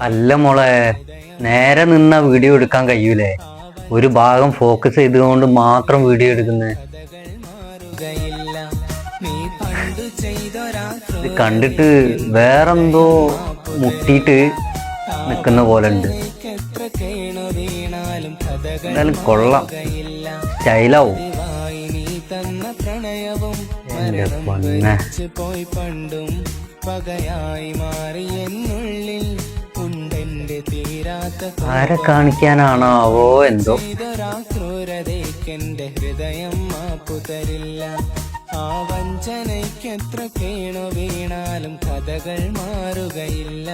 അല്ല മോളെ, നേരെ നിന്ന വീഡിയോ എടുക്കാൻ കഴിയൂലേ? ഒരു ഭാഗം ഫോക്കസ് ചെയ്തുകൊണ്ട് മാത്രം വീഡിയോ എടുക്കുന്നത്. ഇത് കണ്ടിട്ട് വേറെന്തോ മുട്ടിയിട്ട് നിൽക്കുന്ന പോലെ ഉണ്ട്. എന്തായാലും കൊള്ളാം, സ്റ്റൈലാവും. എന്റെ പൊന്നെ, ആരെ കാണിക്കാനാണാവോ എന്തോ. ക്രൂരതയ്ക്കെന്റെ ഹൃദയം മാപ്പു തരില്ല. ആ വഞ്ചനയ്ക്കെത്ര കേണു വീണാലും കഥകൾ മാറുകയില്ല.